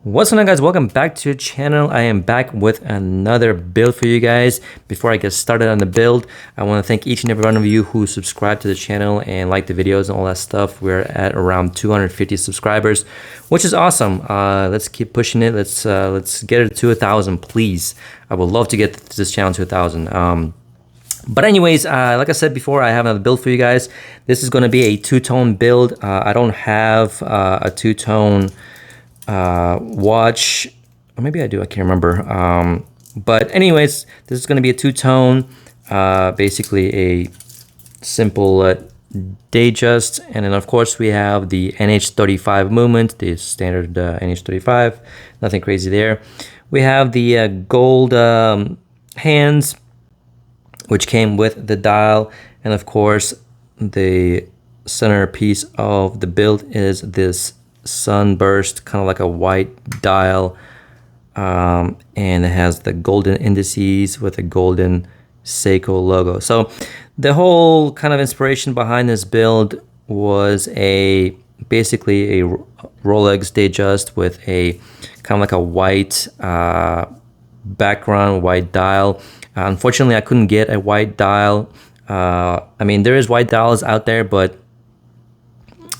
What's going on, guys? Welcome back to the channel. I am back with another build for you guys. Before I get started on the build, I want to thank each and every one of you who subscribe to the channel and like the videos and all that stuff. We're at around 250 subscribers, which is awesome. Let's keep pushing it. Let's get it to 1,000, please. I would love to get this channel to 1,000. But anyways, like I said before, I have another build for you guys. This is going to be a two-tone build. I don't have a two-tone watch, or maybe I do, I can't remember. But anyways, this is going to be a two-tone, basically a simple Datejust, and then of course we have the NH35 movement, the standard NH35, nothing crazy there. We have the gold hands, which came with the dial, and of course the centerpiece of the build is this sunburst, kind of like a white dial, and it has the golden indices with a golden Seiko logo. So the whole kind of inspiration behind this build was basically a Rolex Datejust with a kind of like a white background, white dial. Unfortunately, I couldn't get a white dial. I mean, there is white dials out there, but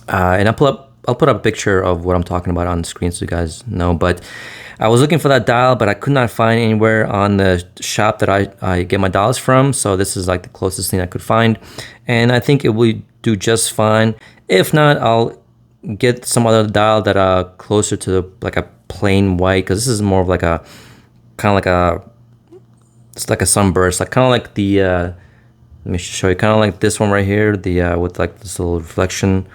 and I'll put up a picture of what I'm talking about on the screen so you guys know. But I was looking for that dial, but I could not find anywhere on the shop that I get my dials from. So this is like the closest thing I could find, and I think it will do just fine. If not, I'll get some other dial that are closer to like a plain white, because this is more of like a kind of like a, it's like a sunburst, like kind of like the let me show you, kind of like this one right here, the with like this little reflection.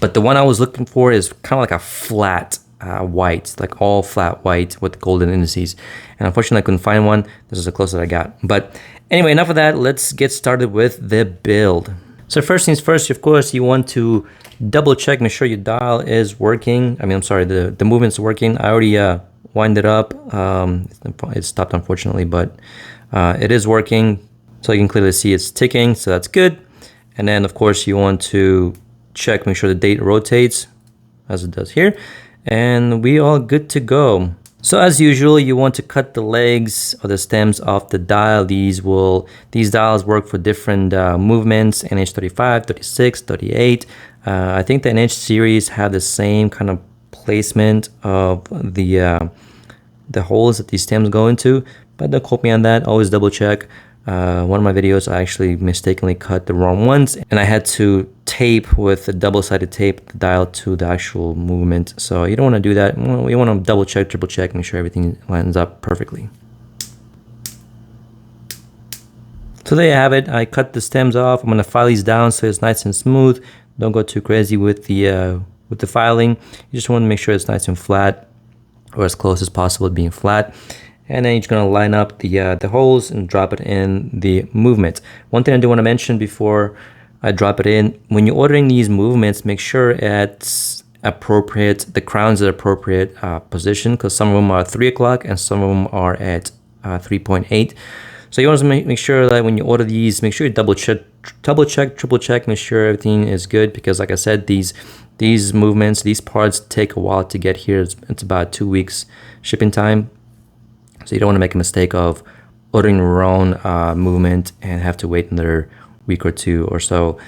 But the one I was looking for is kind of like a flat white, like all flat white with golden indices. And unfortunately, I couldn't find one. This is the closest I got. But anyway, enough of that. Let's get started with the build. So first things first, of course, you want to double check, make sure your dial is working. I mean, I'm sorry, the movement's working. I already wind it up. It stopped, unfortunately, but it is working. So you can clearly see it's ticking, so that's good. And then, of course, you want to check, make sure the date rotates as it does here, and we all good to go. So as usual, you want to cut the legs or the stems off the dial. These dials work for different movements, NH35, 36, 38. I think the NH series have the same kind of placement of the holes that these stems go into, but don't quote me on that. Always double check. One of my videos, I actually mistakenly cut the wrong ones, and I had to tape with a double-sided tape the dial to the actual movement. So you don't want to do that. You want to double check, triple check, make sure everything lines up perfectly. So there you have it. I cut the stems off. I'm going to file these down so it's nice and smooth. Don't go too crazy with the filing. You just want to make sure it's nice and flat, or as close as possible to being flat. And then you're just going to line up the holes and drop it in the movement. One thing I do want to mention before I drop it in, when you're ordering these movements, make sure it's appropriate, the crown's at appropriate position, because some of them are 3 o'clock and some of them are at 3.8. So you want to make sure that when you order these, make sure you double check, triple check, make sure everything is good, because like I said, these movements, these parts take a while to get here. It's about 2 weeks shipping time. So you don't want to make a mistake of ordering your own movement and have to wait another week or two or so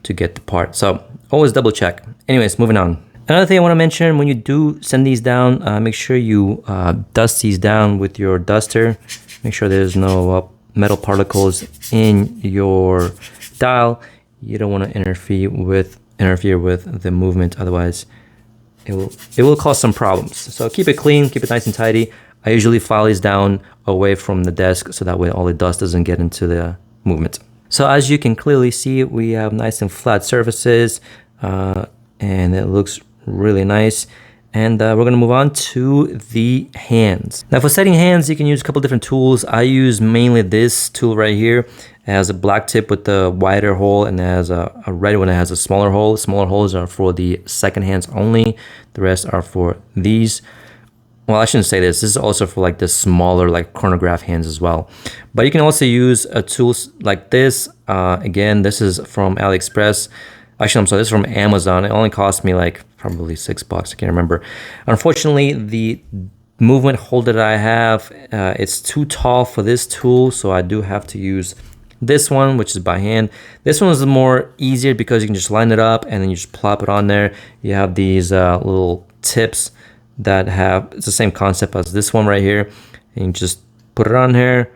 to get the part. So always double check. Anyways, moving on. Another thing I want to mention, when you do send these down, make sure you dust these down with your duster. Make sure there's no metal particles in your dial. You don't want to interfere with the movement, otherwise it will cause some problems. So keep it clean, keep it nice and tidy. I usually file these down away from the desk so that way all the dust doesn't get into the movement. So as you can clearly see, we have nice and flat surfaces, and it looks really nice. And we're going to move on to the hands. Now for setting hands, you can use a couple different tools. I use mainly this tool right here. It has a black tip with the wider hole, and it has a red one that has a smaller hole. Smaller holes are for the second hands only. The rest are for these. Well, I shouldn't say this. This is also for like the smaller, like chronograph hands as well. But you can also use a tool like this. Again, this is from AliExpress. Actually, I'm sorry, this is from Amazon. It only cost me like probably $6, I can't remember. Unfortunately, the movement holder that I have, it's too tall for this tool, so I do have to use this one, which is by hand. This one is more easier because you can just line it up and then you just plop it on there. You have these little tips that have, it's the same concept as this one right here, and you just put it on here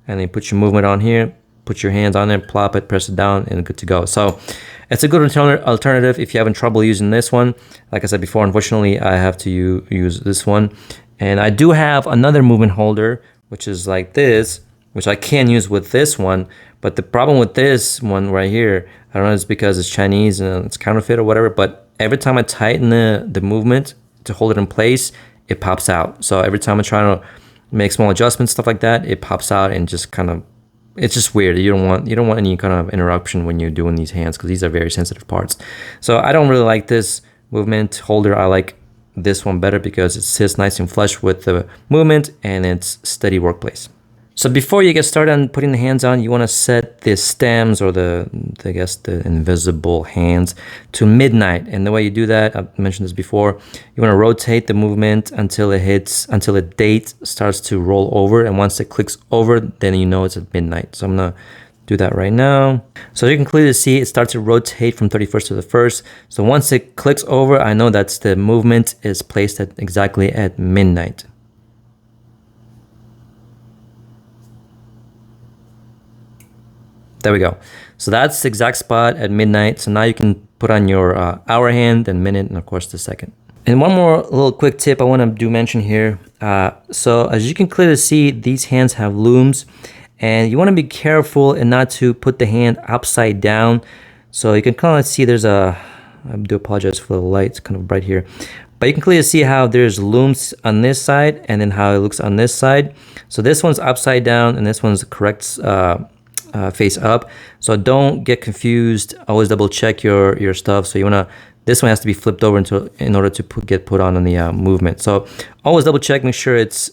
and then put your movement on here, put your hands on it, plop it, press it down, and good to go. So it's a good alternative if you're having trouble using this one. Like I said before, unfortunately I have to use this one. And I do have another movement holder, which is like this, which I can use with this one. But the problem with this one right here, I don't know, it's because it's Chinese and it's counterfeit or whatever, but every time I tighten the movement to hold it in place, it pops out. So every time I try to make small adjustments, stuff like that, it pops out and just kind of, it's just weird. You don't want any kind of interruption when you're doing these hands, because these are very sensitive parts. So I don't really like this movement holder. I like this one better because it sits nice and flush with the movement and it's steady workplace. So before you get started on putting the hands on, you want to set the stems, or I guess the invisible hands, to midnight. And the way you do that, I've mentioned this before, you want to rotate the movement until the date starts to roll over. And once it clicks over, then you know it's at midnight. So I'm going to do that right now. So you can clearly see it starts to rotate from 31st to the 1st. So once it clicks over, I know that's the movement is placed at exactly at midnight. There we go. So that's the exact spot at midnight. So now you can put on your hour hand and minute, and of course the second. And one more little quick tip I want to mention here. So as you can clearly see, these hands have looms, and you want to be careful and not to put the hand upside down. So you can kind of see there's I do apologize for the light, it's kind of bright here. But you can clearly see how there's looms on this side and then how it looks on this side. So this one's upside down and this one's the correct face up. So don't get confused. Always double check your stuff. So you wanna, this one has to be flipped over in order to get put on the movement. So always double check, make sure it's,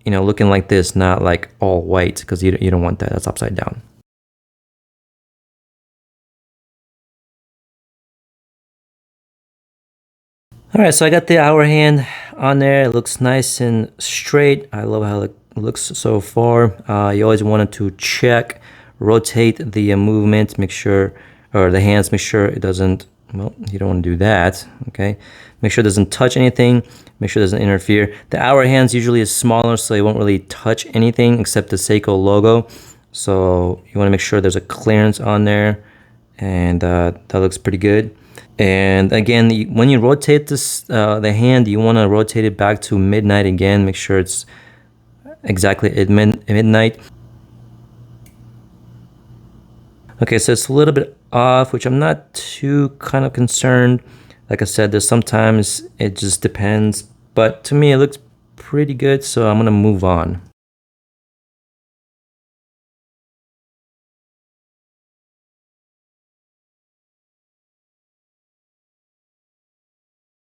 you know, looking like this, not like all white, because you don't want that. That's upside down. All right, so I got the hour hand on there. It looks nice and straight. I love how it looks so far. You always wanted to check, rotate the movement, make sure, or the hands, make sure it doesn't, well, you don't want to do that, okay? Make sure it doesn't touch anything, make sure it doesn't interfere. The hour hands usually is smaller, so it won't really touch anything except the Seiko logo. So you want to make sure there's a clearance on there, and that looks pretty good. And again, when you rotate this, the hand, you want to rotate it back to midnight again. Make sure it's exactly at midnight. Okay, so it's a little bit off, which I'm not too kind of concerned. Like I said, there's sometimes it just depends, but to me it looks pretty good, so I'm gonna move on.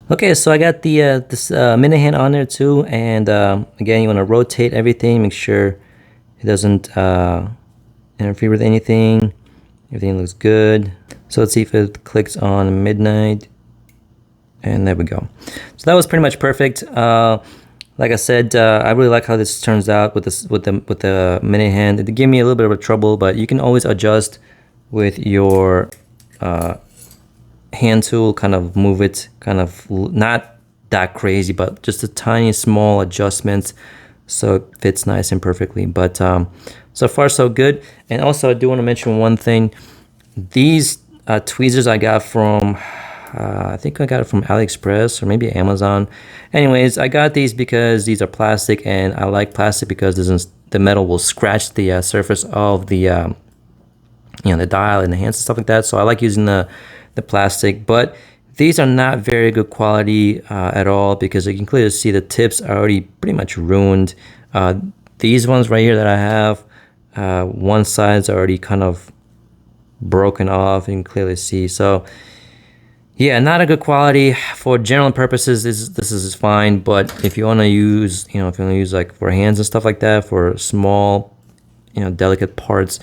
Okay, so I got the this minute hand on there too, and again, you want to rotate everything, make sure it doesn't interfere with anything. Everything looks good. So let's see if it clicks on midnight, and there we go. So that was pretty much perfect. Like I said, I really like how this turns out with this with the minute hand. It gave me a little bit of a trouble, but you can always adjust with your hand tool, kind of move it, kind of not that crazy, but just a tiny small adjustments so it fits nice and perfectly. But so far so good. And also I do want to mention one thing. These tweezers I got from I think I got it from AliExpress or maybe Amazon. Anyways, I got these because these are plastic, and I like plastic because the metal will scratch the surface of the you know, the dial and the hands and stuff like that. So I like using the plastic, but these are not very good quality at all, because you can clearly see the tips are already pretty much ruined. These ones right here that I have, one side's already kind of broken off, you can clearly see. So yeah, not a good quality. For general purposes, this is fine, but if you want to use, you know, if you want to use like for hands and stuff like that, for small, you know, delicate parts,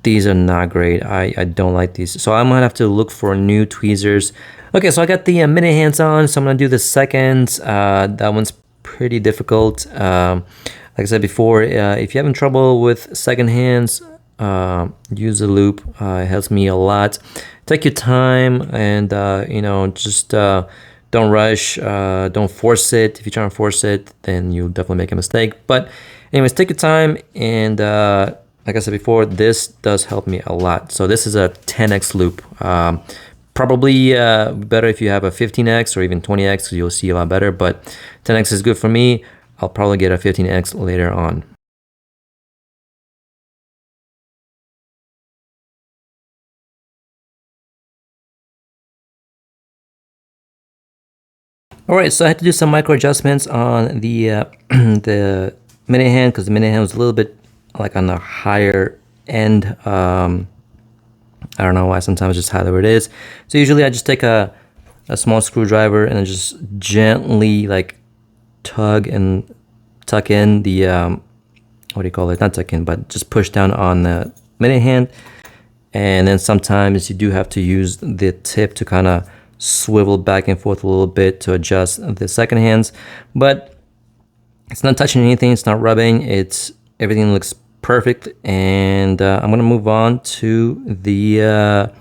these are not great. I don't like these. So I'm gonna have to look for new tweezers. Okay, so I got the minute hands on, so I'm gonna do the seconds. That one's pretty difficult. Like I said before, if you're having trouble with second hands, use the loop. It helps me a lot. Take your time and you know, just don't rush, don't force it. If you try to force it, then you'll definitely make a mistake. But anyways, take your time, and like I said before, this does help me a lot. So this is a 10x loop. Probably better if you have a 15x or even 20x, because you'll see a lot better, but 10x is good for me. I'll probably get a 15x later on. All right, so I had to do some micro adjustments on the the minute hand, because the minute hand was a little bit like on the higher end. I don't know why, sometimes just how it is. So usually I just take a small screwdriver and I just gently like tug and tuck in the what do you call it, not tuck in, but just push down on the minute hand. And then sometimes you do have to use the tip to kind of swivel back and forth a little bit to adjust the second hands, but it's not touching anything, it's not rubbing, it's everything looks perfect. And I'm gonna move on to the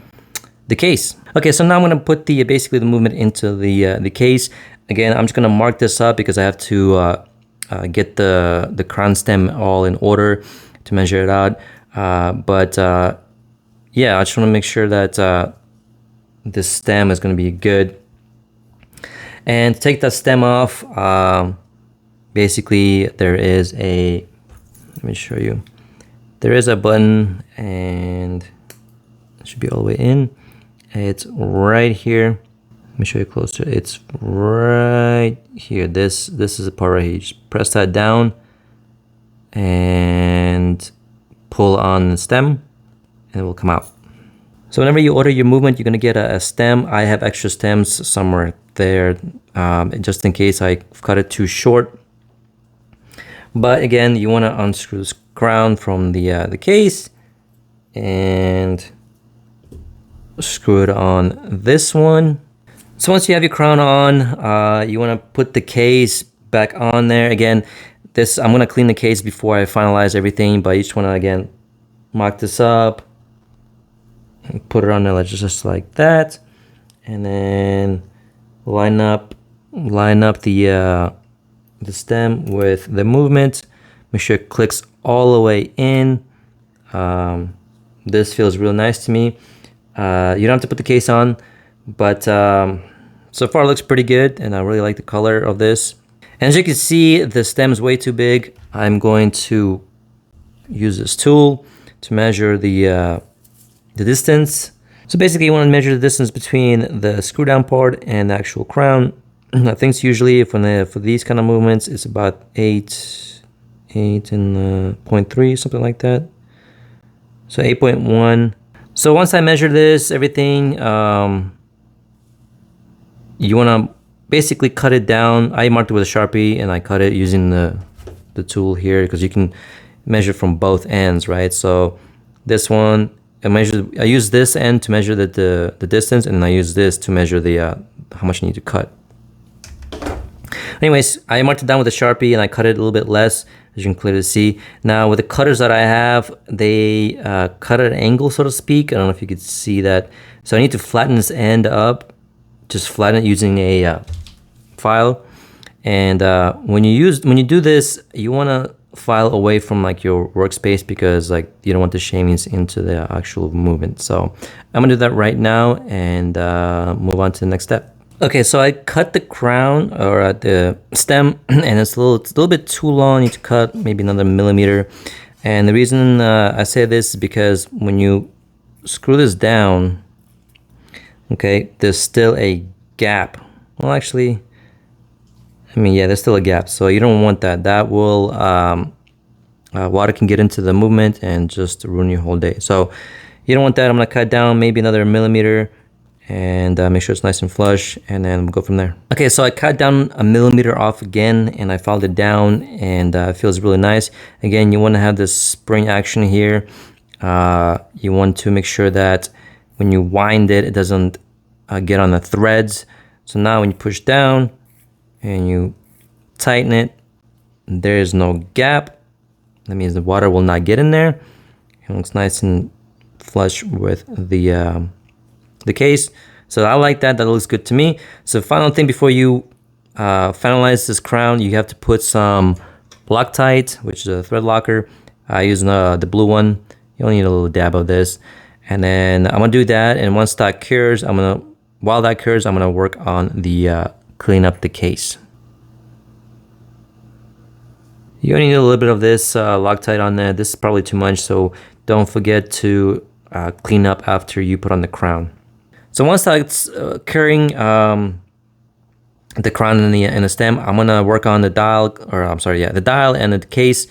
case. Okay, so now I'm gonna put the basically the movement into the case. Again, I'm just gonna mark this up because I have to get the crown stem all in order to measure it out. Yeah, I just want to make sure that this stem is going to be good. And to take that stem off, basically there is a, let me show you. There is a button, and it should be all the way in. It's right here. Let me show you closer. It's right here. This is the part right here. You just press that down and pull on the stem, and it will come out. So whenever you order your movement, you're gonna get a stem. I have extra stems somewhere there, just in case I cut it too short. But again, you wanna unscrew this crown from the case and screw it on this one. So once you have your crown on, you wanna put the case back on there. Again, I'm gonna clean the case before I finalize everything, but you just wanna, again, mark this up and put it on there just like that, and then line up the stem with the movement. Make sure it clicks all the way in. This feels real nice to me. You don't have to put the case on, but so far it looks pretty good, and I really like the color of this. And as you can see, the stem is way too big. I'm going to use this tool to measure the distance. So basically you want to measure the distance between the screw down part and the actual crown. I think it's usually for these kind of movements, it's about 8 and 0.3, something like that. So 8.1. So once I measure this, everything, you want to basically cut it down. I marked it with a Sharpie, and I cut it using the tool here, because you can measure from both ends, right? So this one, I use this end to measure the distance, and I use this to measure the how much you need to cut. Anyways, I marked it down with a Sharpie, and I cut it a little bit less, as you can clearly see. Now with the cutters that I have, they cut at an angle, so to speak. I don't know if you could see that. So I need to flatten this end up, just flatten it using a file. And when you do this, you want to file away from like your workspace, because like you don't want the shavings into the actual movement. So I'm gonna do that right now and move on to the next step. Okay, so I cut the crown, or the stem, and it's a little bit too long. I need to cut maybe another millimeter. And the reason I say this is because when you screw this down, okay, there's still a gap. Well, actually, I mean, yeah, there's still a gap, so you don't want that. That will, water can get into the movement and just ruin your whole day. So you don't want that. I'm gonna cut down maybe another millimeter, and make sure it's nice and flush, and then we'll go from there. Okay, so I cut down a millimeter off again, and I filed it down, and it feels really nice. Again, you wanna have this spring action here. You want to make sure that when you wind it, it doesn't get on the threads. So now when you push down and you tighten it, there is no gap. That means the water will not get in there. It looks nice and flush with the case. So I like that. That looks good to me. So final thing before you finalize this crown, you have to put some Loctite, which is a thread locker. I use the blue one. You only need a little dab of this. And then I'm gonna do that. And once that cures, while that cures, I'm gonna work on the clean up the case. You only need a little bit of this Loctite on there. This is probably too much, so don't forget to clean up after you put on the crown. So once that's curing the crown and the stem, I'm gonna work on the dial, or I'm sorry, yeah, the dial and the case.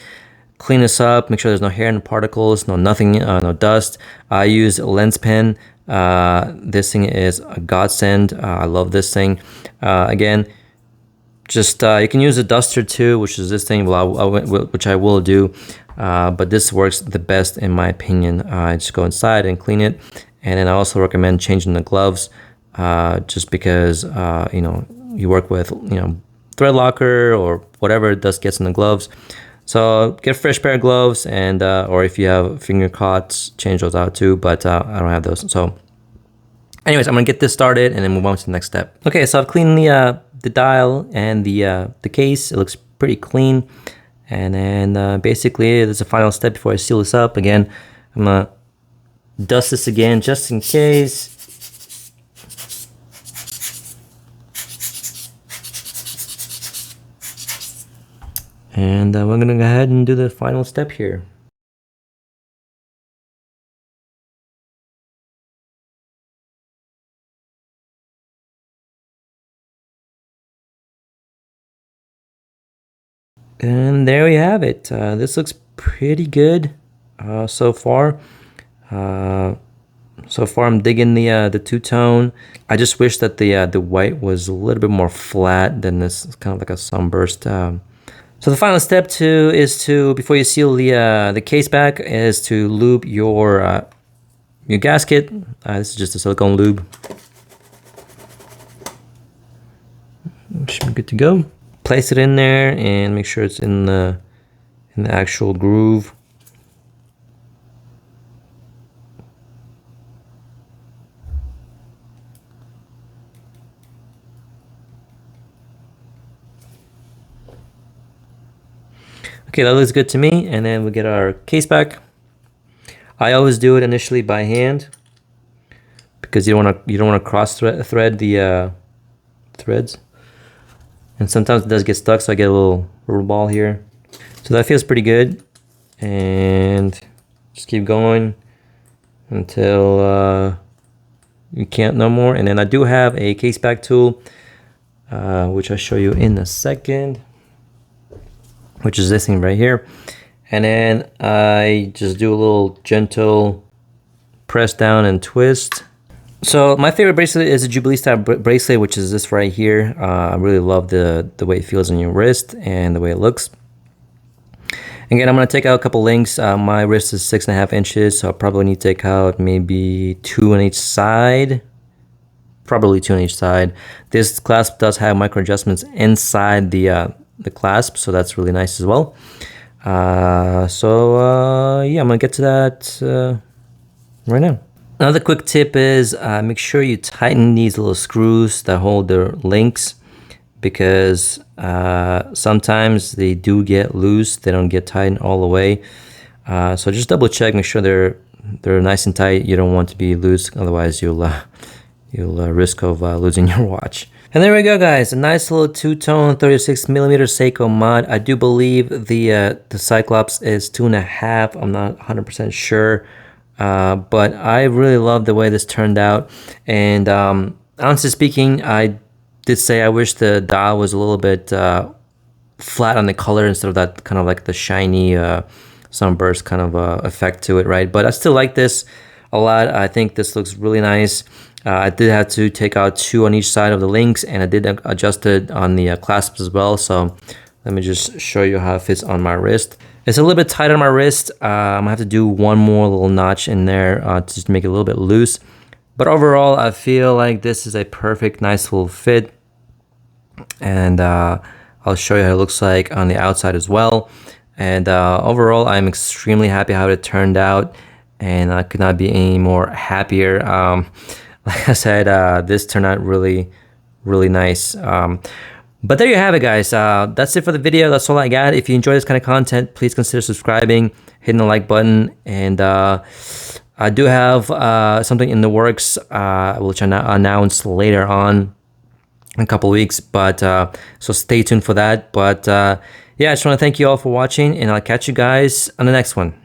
Clean this up, make sure there's no hair and particles, nothing, no dust. I use a lens pen. This thing is a godsend. I love this thing. Again, just you can use a duster too, which is this thing, which I will do. But this works the best in my opinion. I just go inside and clean it, and then I also recommend changing the gloves, just because you know, you work with, you know, thread locker or whatever dust gets in the gloves. So get a fresh pair of gloves, and or if you have finger cots, change those out too, but I don't have those. So anyways, I'm gonna get this started and then move on to the next step. Okay, so I've cleaned the dial and the case. It looks pretty clean. And then basically there's a final step before I seal this up. Again, I'm gonna dust this again just in case. And we're gonna go ahead and do the final step here. And there we have it. This looks pretty good so far. So far I'm digging the two-tone. I just wish that the white was a little bit more flat than this. It's kind of like a sunburst. So the final step is to, before you seal the case back, is to lube your gasket. This is just a silicone lube. Should be good to go. Place it in there and make sure it's in the actual groove. Okay, that looks good to me. And then we get our case back. I always do it initially by hand because you don't want to cross thread the threads. And sometimes it does get stuck, so I get a little rubber ball here. So that feels pretty good. And just keep going until you can't no more. And then I do have a case back tool, which I'll show you in a second, which is this thing right here. And then I just do a little gentle press down and twist. So my favorite bracelet is a Jubilee style bracelet, which is this right here. I really love the way it feels on your wrist and the way it looks. Again, I'm gonna take out a couple links. My wrist is 6.5 inches, so I'll probably need to take out maybe 2 on each side. Probably 2 on each side. This clasp does have micro adjustments inside the clasp, so that's really nice as well. Yeah, I'm gonna get to that right now. Another quick tip is make sure you tighten these little screws that hold the links, because sometimes they do get loose. They don't get tightened all the way. So just double check, make sure they're nice and tight. You don't want to be loose, otherwise you'll risk of losing your watch. And there we go, guys. A nice little two-tone 36mm Seiko mod. I do believe the Cyclops is 2.5. I'm not 100% sure. But I really love the way this turned out. And honestly speaking, I did say I wish the dial was a little bit flat on the color instead of that kind of like the shiny sunburst kind of effect to it, right? But I still like this a lot. I think this looks really nice. I did have to take out 2 on each side of the links, and I did adjust it on the clasps as well. So let me just show you how it fits on my wrist. It's a little bit tight on my wrist. I'm gonna have to do one more little notch in there to just make it a little bit loose. But overall, I feel like this is a perfect, nice little fit. And I'll show you how it looks like on the outside as well. And overall, I'm extremely happy how it turned out, and I could not be any more happier. Like I said, this turned out really, really nice. But there you have it, guys. That's it for the video. That's all I got. If you enjoy this kind of content, please consider subscribing, hitting the like button, and I do have something in the works, which I'll announce later on in a couple of weeks. But so stay tuned for that. But yeah, I just want to thank you all for watching, and I'll catch you guys on the next one.